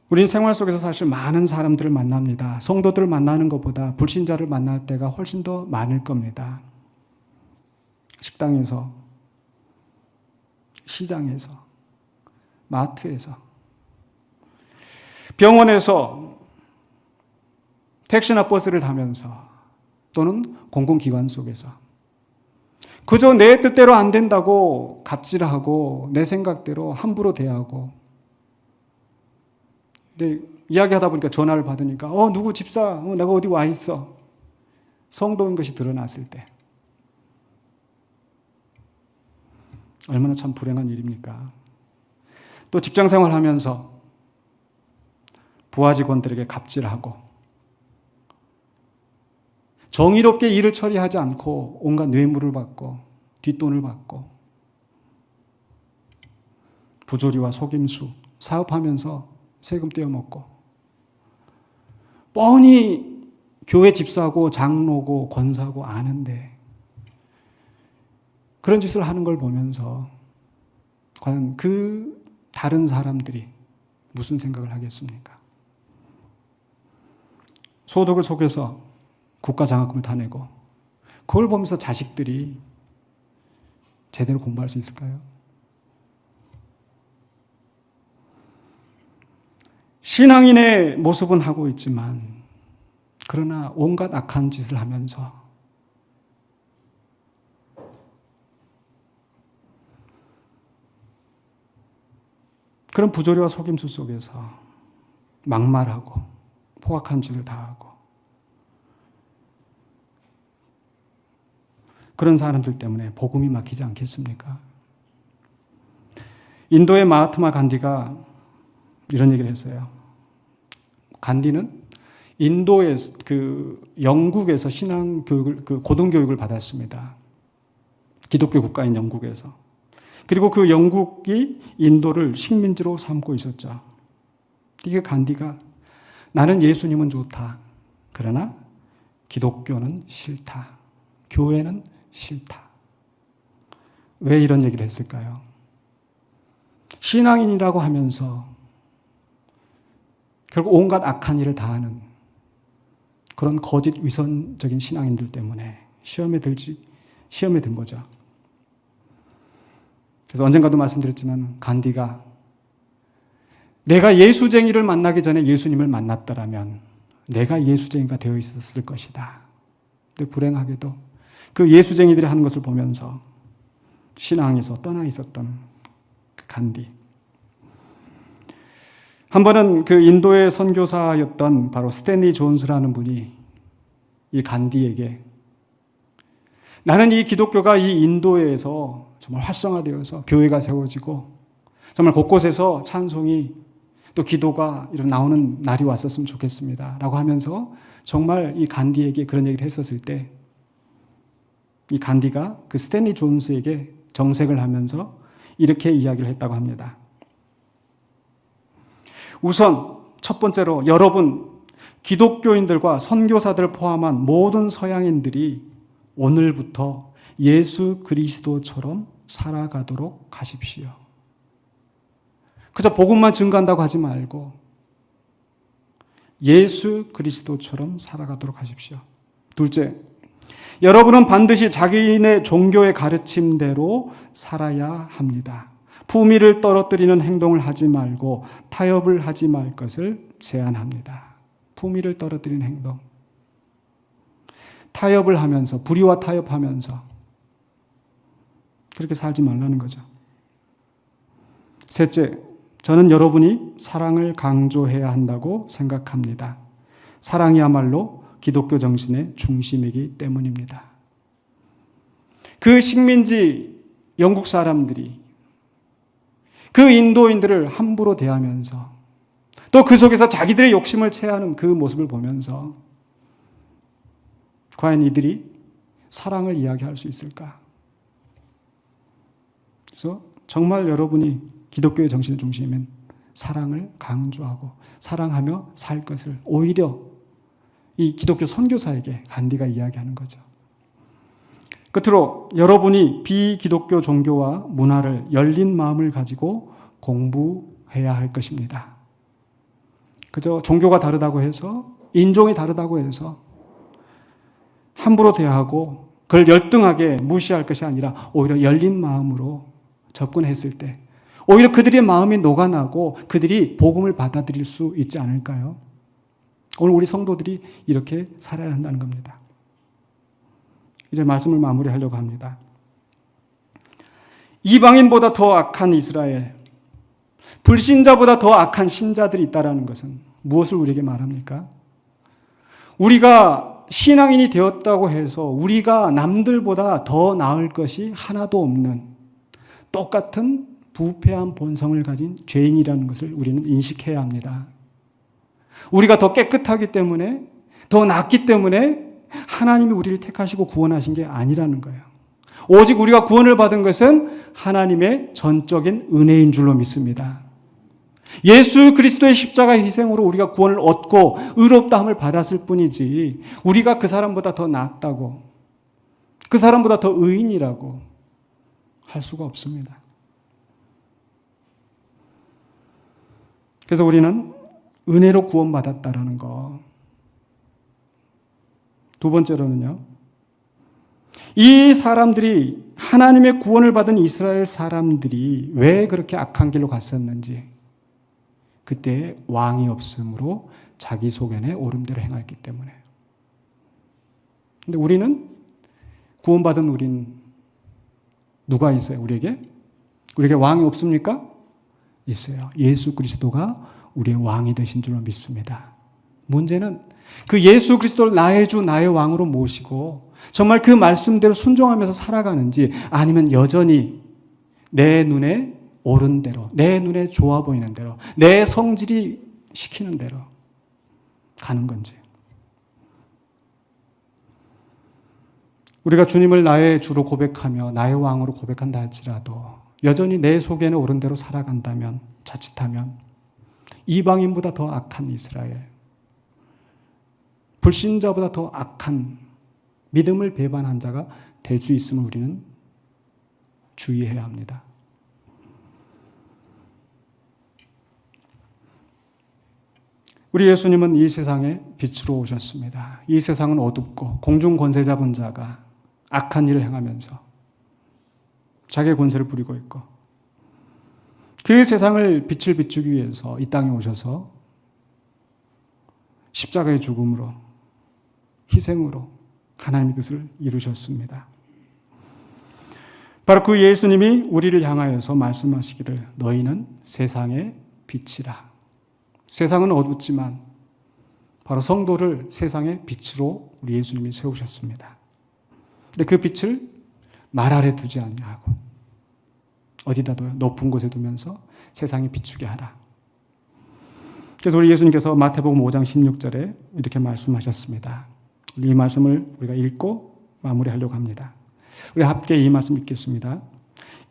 우린 생활 속에서 사실 많은 사람들을 만납니다. 성도들을 만나는 것보다 불신자를 만날 때가 훨씬 더 많을 겁니다. 식당에서, 시장에서, 마트에서, 병원에서, 택시나 버스를 타면서, 또는 공공기관 속에서 그저 내 뜻대로 안 된다고 갑질하고 내 생각대로 함부로 대하고. 근데 이야기하다 보니까 전화를 받으니까 누구 집사, 내가 어디 와 있어. 성도인 것이 드러났을 때 얼마나 참 불행한 일입니까? 또 직장생활 하면서 부하 직원들에게 갑질하고 정의롭게 일을 처리하지 않고 온갖 뇌물을 받고 뒷돈을 받고 부조리와 속임수, 사업하면서 세금 떼어먹고 뻔히 교회 집사고 장로고 권사고 아는데 그런 짓을 하는 걸 보면서 과연 그 다른 사람들이 무슨 생각을 하겠습니까? 소득을 속여서 국가 장학금을 다 내고 그걸 보면서 자식들이 제대로 공부할 수 있을까요? 신앙인의 모습은 하고 있지만 그러나 온갖 악한 짓을 하면서 그런 부조리와 속임수 속에서 막말하고 포악한 짓을 다하고 그런 사람들 때문에 복음이 막히지 않겠습니까? 인도의 마하트마 간디가 이런 얘기를 했어요. 간디는 인도의 영국에서 신앙 교육을, 고등교육을 받았습니다. 기독교 국가인 영국에서. 그리고 그 영국이 인도를 식민지로 삼고 있었죠. 이게 간디가 나는 예수님은 좋다. 그러나 기독교는 싫다. 교회는 싫다. 왜 이런 얘기를 했을까요? 신앙인이라고 하면서 결국 온갖 악한 일을 다 하는 그런 거짓 위선적인 신앙인들 때문에 시험에 든 거죠. 그래서 언젠가도 말씀드렸지만 간디가 내가 예수쟁이를 만나기 전에 예수님을 만났더라면 내가 예수쟁이가 되어 있었을 것이다. 근데 불행하게도 그 예수쟁이들이 하는 것을 보면서 신앙에서 떠나 있었던 그 간디. 한 번은 그 인도의 선교사였던 바로 스탠리 존스라는 분이 이 간디에게 나는 이 기독교가 이 인도에서 정말 활성화되어서 교회가 세워지고 정말 곳곳에서 찬송이 또 기도가 이런 나오는 날이 왔었으면 좋겠습니다. 라고 하면서 정말 이 간디에게 그런 얘기를 했었을 때 이 간디가 그 스탠리 존스에게 정색을 하면서 이렇게 이야기를 했다고 합니다. 우선 첫 번째로 여러분 기독교인들과 선교사들을 포함한 모든 서양인들이 오늘부터 예수 그리스도처럼 살아가도록 하십시오. 그저 복음만 증거한다고 하지 말고 예수 그리스도처럼 살아가도록 하십시오. 둘째, 여러분은 반드시 자기네 종교의 가르침대로 살아야 합니다. 품위를 떨어뜨리는 행동을 하지 말고 타협을 하지 말 것을 제안합니다. 품위를 떨어뜨리는 행동. 타협을 하면서, 불의와 타협하면서 그렇게 살지 말라는 거죠. 셋째, 저는 여러분이 사랑을 강조해야 한다고 생각합니다. 사랑이야말로 기독교 정신의 중심이기 때문입니다. 그 식민지 영국 사람들이 그 인도인들을 함부로 대하면서 또 그 속에서 자기들의 욕심을 채하는 그 모습을 보면서 과연 이들이 사랑을 이야기할 수 있을까? 그래서 정말 여러분이 기독교의 정신의 중심인 사랑을 강조하고 사랑하며 살 것을 오히려 이 기독교 선교사에게 간디가 이야기하는 거죠. 끝으로 여러분이 비기독교 종교와 문화를 열린 마음을 가지고 공부해야 할 것입니다. 그저 종교가 다르다고 해서 인종이 다르다고 해서 함부로 대하고 그걸 열등하게 무시할 것이 아니라 오히려 열린 마음으로 접근했을 때 오히려 그들의 마음이 녹아나고 그들이 복음을 받아들일 수 있지 않을까요? 오늘 우리 성도들이 이렇게 살아야 한다는 겁니다. 이제 말씀을 마무리하려고 합니다. 이방인보다 더 악한 이스라엘, 불신자보다 더 악한 신자들이 있다는 것은 무엇을 우리에게 말합니까? 우리가 신앙인이 되었다고 해서 우리가 남들보다 더 나을 것이 하나도 없는 똑같은 부패한 본성을 가진 죄인이라는 것을 우리는 인식해야 합니다. 우리가 더 깨끗하기 때문에, 더 낫기 때문에 하나님이 우리를 택하시고 구원하신 게 아니라는 거예요. 오직 우리가 구원을 받은 것은 하나님의 전적인 은혜인 줄로 믿습니다. 예수 그리스도의 십자가 희생으로 우리가 구원을 얻고 의롭다함을 받았을 뿐이지 우리가 그 사람보다 더 낫다고, 그 사람보다 더 의인이라고 할 수가 없습니다. 그래서 우리는 은혜로 구원받았다라는 거. 두 번째로는요, 이 사람들이 하나님의 구원을 받은 이스라엘 사람들이 왜 그렇게 악한 길로 갔었는지, 그때 왕이 없으므로 자기 소견에 옳은 대로 행했기 때문에. 근데 우리는 구원받은 우린 누가 있어요? 우리에게 왕이 없습니까? 있어요. 예수 그리스도가 우리의 왕이 되신 줄로 믿습니다. 문제는 그 예수 그리스도를 나의 주, 나의 왕으로 모시고 정말 그 말씀대로 순종하면서 살아가는지, 아니면 여전히 내 눈에 옳은 대로, 내 눈에 좋아 보이는 대로, 내 성질이 시키는 대로 가는 건지. 우리가 주님을 나의 주로 고백하며 나의 왕으로 고백한다 할지라도 여전히 내 속에는 옳은 대로 살아간다면, 자칫하면 이방인보다 더 악한 이스라엘, 불신자보다 더 악한 믿음을 배반한 자가 될 수 있음을 우리는 주의해야 합니다. 우리 예수님은 이 세상에 빛으로 오셨습니다. 이 세상은 어둡고 공중 권세 잡은 자가 악한 일을 행하면서 자기의 권세를 부리고 있고, 그 세상을 빛을 비추기 위해서 이 땅에 오셔서 십자가의 죽음으로, 희생으로 하나님의 뜻을 이루셨습니다. 바로 그 예수님이 우리를 향하여서 말씀하시기를 너희는 세상의 빛이라. 세상은 어둡지만 바로 성도를 세상의 빛으로 우리 예수님이 세우셨습니다. 근데 그 빛을 말 아래 두지 않냐고, 어디다 둬요? 높은 곳에 두면서 세상에 비추게 하라. 그래서 우리 예수님께서 마태복음 5장 16절에 이렇게 말씀하셨습니다. 이 말씀을 우리가 읽고 마무리하려고 합니다. 우리 함께 이 말씀 읽겠습니다.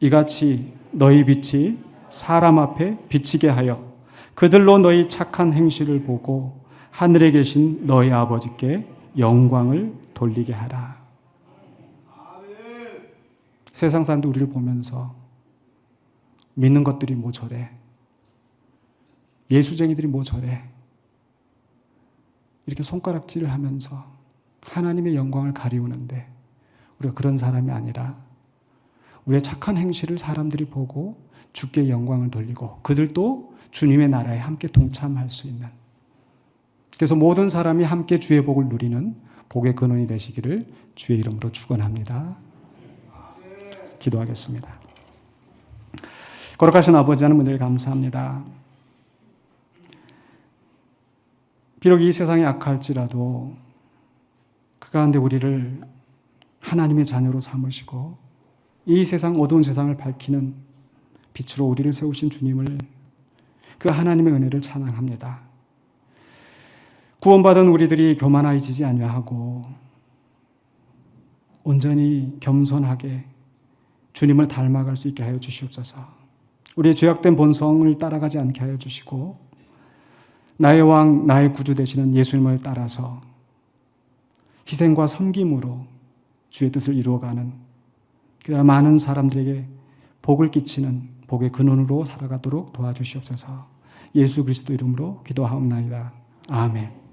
이같이 너희 빛이 사람 앞에 비치게 하여 그들로 너희 착한 행실을 보고 하늘에 계신 너희 아버지께 영광을 돌리게 하라. 세상 사람들 우리를 보면서 믿는 것들이 뭐 저래, 예수쟁이들이 뭐 저래, 이렇게 손가락질을 하면서 하나님의 영광을 가리우는데, 우리가 그런 사람이 아니라 우리의 착한 행실을 사람들이 보고 주께 영광을 돌리고 그들도 주님의 나라에 함께 동참할 수 있는, 그래서 모든 사람이 함께 주의 복을 누리는 복의 근원이 되시기를 주의 이름으로 축원합니다. 기도하겠습니다. 거룩하신 아버지 하나님, 은혜를 감사합니다. 비록 이 세상이 악할지라도 그 가운데 우리를 하나님의 자녀로 삼으시고 이 세상, 어두운 세상을 밝히는 빛으로 우리를 세우신 주님을, 그 하나님의 은혜를 찬양합니다. 구원받은 우리들이 교만해지지 아니하고 온전히 겸손하게 주님을 닮아갈 수 있게 하여 주시옵소서. 우리의 죄악된 본성을 따라가지 않게 하여 주시고 나의 왕, 나의 구주 되시는 예수님을 따라서 희생과 섬김으로 주의 뜻을 이루어가는, 그래야 많은 사람들에게 복을 끼치는 복의 근원으로 살아가도록 도와주시옵소서. 예수 그리스도 이름으로 기도하옵나이다. 아멘.